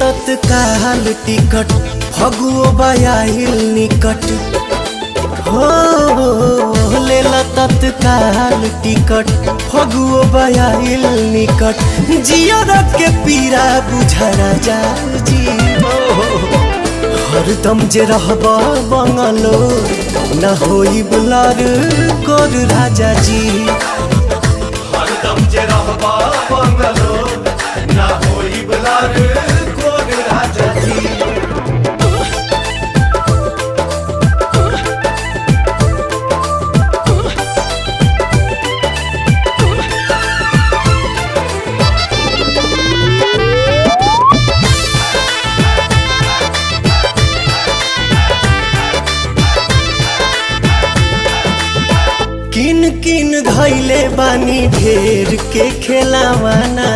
तत्काल टिकट फगुओ बयाहिल निकट हो लेला तत्काल टिकट फगुओ बयाहिल निकट जियर के पीरा बुझा राजा जी हरदम जे रहबा बंगलो न होई बुलार गोर राजा जी हरदम जे रहबा बंगलो ना होई बुलार गोर राजा जी। किन किन धैले बानी ढेर के खेलावाना